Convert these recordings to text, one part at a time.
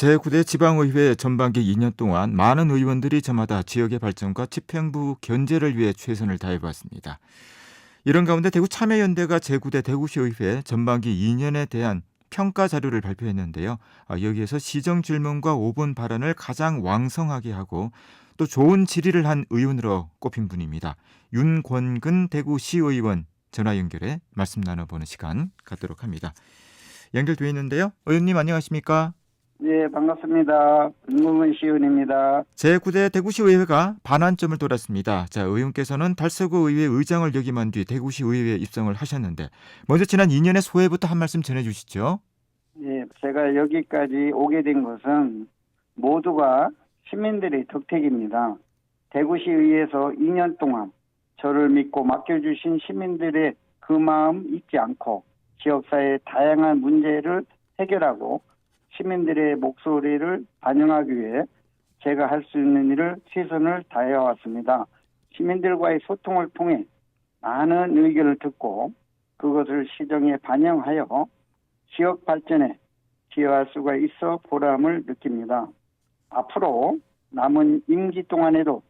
제9대 지방의회 전반기 2년 동안 많은 의원들이 저마다 지역의 발전과 집행부 견제를 위해 최선을 다해왔습니다. 이런 가운데 대구 참여연대가 제9대 대구시의회 전반기 2년에 대한 평가 자료를 발표했는데요. 여기에서 시정 질문과 5분 발언을 가장 왕성하게 하고 또 좋은 질의를 한 의원으로 꼽힌 분입니다. 윤권근 대구시의원 전화 연결해 말씀 나눠보는 시간 갖도록 합니다. 연결되어 있는데요. 의원님 안녕하십니까? 네, 반갑습니다. 윤건근 시의원입니다. 제9대 대구시의회가 반환점을 돌았습니다. 자, 의원께서는 달서구 의회 의장을 역임한 뒤 대구시 의회에 입성을 하셨는데 먼저 지난 2년의 소회부터 한 말씀 전해주시죠. 네, 제가 여기까지 오게 된 것은 모두가 시민들의 덕택입니다. 대구시의회에서 2년 동안 저를 믿고 맡겨주신 시민들의 그 마음 잊지 않고 지역사회의 다양한 문제를 해결하고 시민들의 목소리를 반영하기 위해 제가 할 수 있는 일을 최선을 다해왔습니다. 시민들과의 소통을 통해 많은 의견을 듣고 그것을 시정에 반영하여 지역 발전에 기여할 수가 있어 보람을 느낍니다. 앞으로 남은 임기 동안에도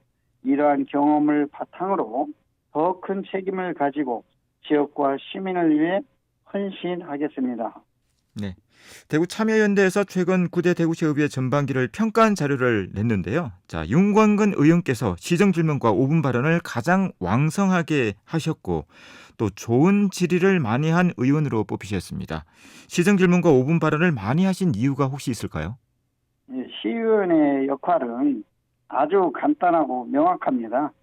이러한 경험을 바탕으로 더 큰 책임을 가지고 지역과 시민을 위해 헌신하겠습니다. 네, 대구 참여연대에서 최근 9대 대구시의회 전반기를 평가한 자료를 냈는데요. 자, 윤권근 의원께서 시정 질문과 5분 발언을 가장 왕성하게 하셨고 또 좋은 질의를 많이 한 의원으로 뽑히셨습니다. 시정 질문과 5분 발언을 많이 하신 이유가 혹시 있을까요? 시의원의 역할은 아주 간단하고 명확합니다.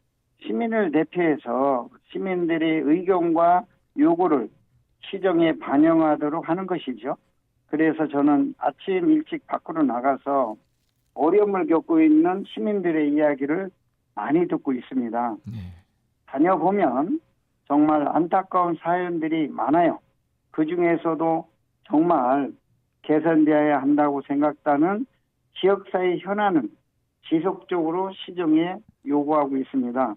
시민을 대표해서 시민들의 의견과 요구를 시정에 반영하도록 하는 것이죠. 그래서 저는 아침 일찍 밖으로 나가서 어려움을 겪고 있는 시민들의 이야기를 많이 듣고 있습니다. 다녀보면 정말 안타까운 사연들이 많아요. 그중에서도 정말 개선되어야 한다고 생각하는 지역사회 현안은 지속적으로 시정에 요구하고 있습니다.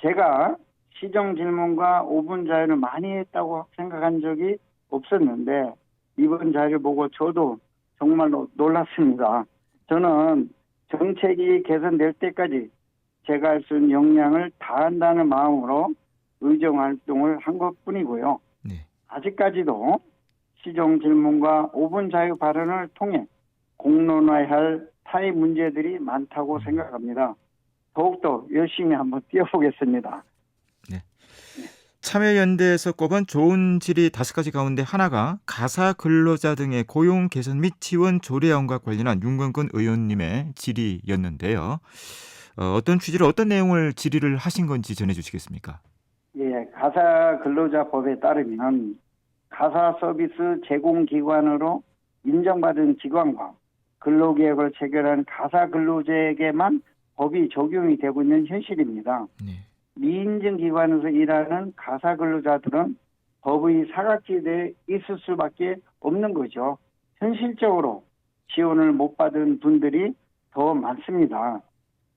제가 시정 질문과 5분 자유를 많이 했다고 생각한 적이 없었는데 이번 자료 보고 저도 정말로 놀랐습니다. 저는 정책이 개선될 때까지 제가 할 수 있는 역량을 다한다는 마음으로 의정활동을 한 것뿐이고요. 네. 아직까지도 시정 질문과 5분 자유 발언을 통해 공론화해야 할 타의 문제들이 많다고 생각합니다. 더욱더 열심히 한번 뛰어보겠습니다. 네. 참여연대에서 꼽은 좋은 질의 5가지 가운데 하나가 가사 근로자 등의 고용 개선 및 지원 조례안과 관련한 윤건근 의원님의 질의였는데요. 어떤 취지로 어떤 내용을 질의를 하신 건지 전해주시겠습니까? 예, 가사 근로자 법에 따르면 가사 서비스 제공기관으로 인정받은 기관과 근로계획을 체결한 가사 근로자에게만 법이 적용이 되고 있는 현실입니다. 네. 미인증 기관에서 일하는 가사 근로자들은 법의 사각지대에 있을 수밖에 없는 거죠. 현실적으로 지원을 못 받은 분들이 더 많습니다.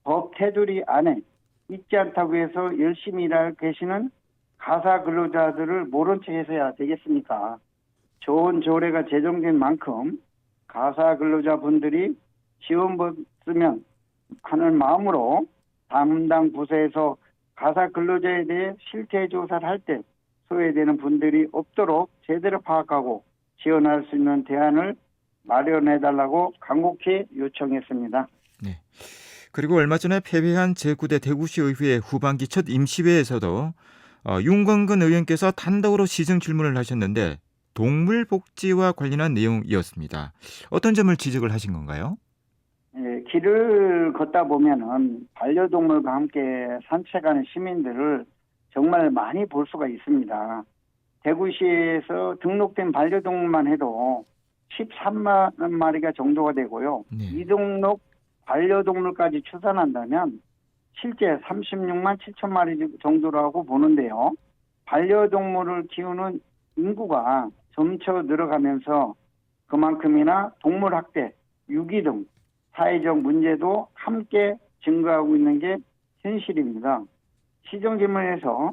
법 테두리 안에 있지 않다고 해서 열심히 일하고 계시는 가사 근로자들을 모른 척 해서야 되겠습니까? 좋은 조례가 제정된 만큼 가사 근로자 분들이 지원받으면 하는 마음으로 담당 부서에서 가사 근로자에 대해 실태 조사를 할 때 소외되는 분들이 없도록 제대로 파악하고 지원할 수 있는 대안을 마련해달라고 간곡히 요청했습니다. 네. 그리고 얼마 전에 패배한 제9대 대구시의회 후반기 첫 임시회에서도 윤건근 의원께서 단독으로 시정 질문을 하셨는데 동물 복지와 관련한 내용이었습니다. 어떤 점을 지적을 하신 건가요? 예, 길을 걷다 보면은 반려동물과 함께 산책하는 시민들을 정말 많이 볼 수가 있습니다. 대구시에서 등록된 반려동물만 해도 13만 마리가 정도가 되고요. 네. 미등록 반려동물까지 추산한다면 실제 36만 7천 마리 정도라고 보는데요. 반려동물을 키우는 인구가 점차 늘어가면서 그만큼이나 동물학대, 유기 등 사회적 문제도 함께 증가하고 있는 게 현실입니다. 시정질문에서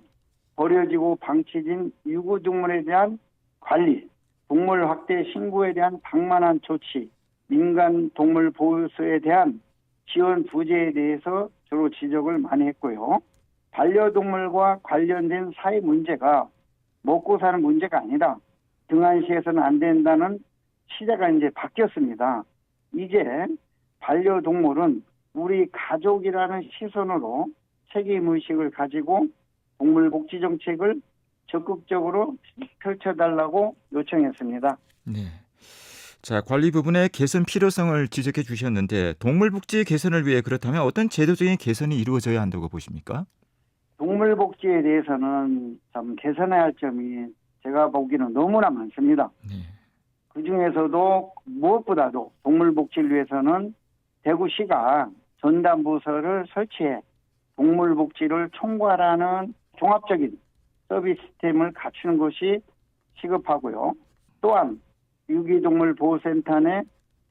버려지고 방치된 유구동물에 대한 관리, 동물 학대 신고에 대한 방만한 조치, 민간 동물 보호소에 대한 지원 부재에 대해서 주로 지적을 많이 했고요. 반려동물과 관련된 사회 문제가 먹고 사는 문제가 아니라 등한시해서는 안 된다는 시대가 이제 바뀌었습니다. 이제 반려동물은 우리 가족이라는 시선으로 책임의식을 가지고 동물복지 정책을 적극적으로 펼쳐달라고 요청했습니다. 네. 자, 관리 부분의 개선 필요성을 지적해 주셨는데 동물복지 개선을 위해 그렇다면 어떤 제도적인 개선이 이루어져야 한다고 보십니까? 동물복지에 대해서는 참 개선해야 할 점이 제가 보기에는 너무나 많습니다. 네. 그중에서도 무엇보다도 동물복지를 위해서는 대구시가 전담부서를 설치해 동물복지를 총괄하는 종합적인 서비스 시스템을 갖추는 것이 시급하고요. 또한 유기동물 보호센터 내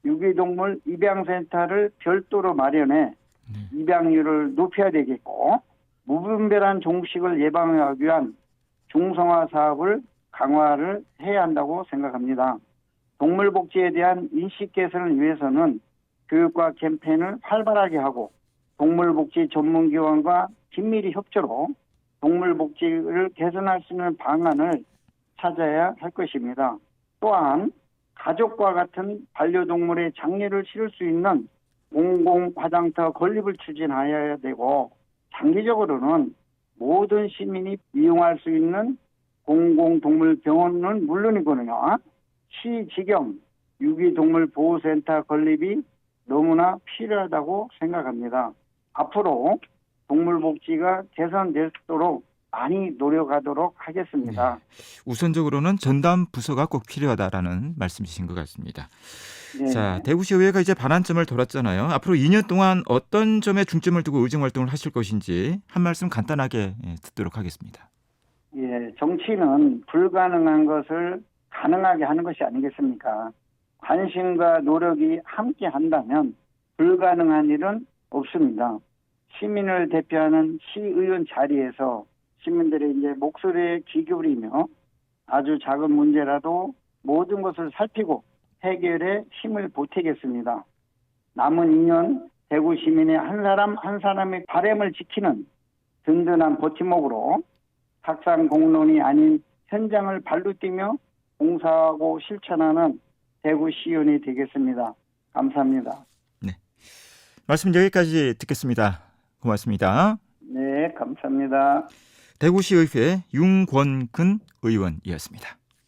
유기동물 입양센터를 별도로 마련해 입양률을 높여야 되겠고 무분별한 종식을 예방하기 위한 중성화 사업을 강화를 해야 한다고 생각합니다. 동물복지에 대한 인식 개선을 위해서는 교육과 캠페인을 활발하게 하고 동물복지 전문기관과 긴밀히 협조로 동물복지를 개선할 수 있는 방안을 찾아야 할 것입니다. 또한 가족과 같은 반려동물의 장례를 치를 수 있는 공공화장터 건립을 추진하여야 되고 장기적으로는 모든 시민이 이용할 수 있는 공공동물병원은 물론이거든요. 시지경 유기동물보호센터 건립이 너무나 필요하다고 생각합니다. 앞으로 동물복지가 개선되도록 많이 노력하도록 하겠습니다. 네. 우선적으로는 전담 부서가 꼭 필요하다라는 말씀이신 것 같습니다. 네. 자, 대구시의회가 이제 반환점을 돌았잖아요. 앞으로 2년 동안 어떤 점에 중점을 두고 의정 활동을 하실 것인지 한 말씀 간단하게 듣도록 하겠습니다. 예, 정치는 불가능한 것을 가능하게 하는 것이 아니겠습니까? 관심과 노력이 함께 한다면 불가능한 일은 없습니다. 시민을 대표하는 시의원 자리에서 시민들의 이제 목소리에 귀 기울이며 아주 작은 문제라도 모든 것을 살피고 해결에 힘을 보태겠습니다. 남은 2년 대구 시민의 한 사람 한 사람의 바람을 지키는 든든한 버팀목으로 탁상 공론이 아닌 현장을 발로 뛰며 봉사하고 실천하는 대구시의원이 되겠습니다. 감사합니다. 네, 말씀 여기까지 듣겠습니다. 고맙습니다. 네, 감사합니다. 대구시의회 윤권근 의원이었습니다.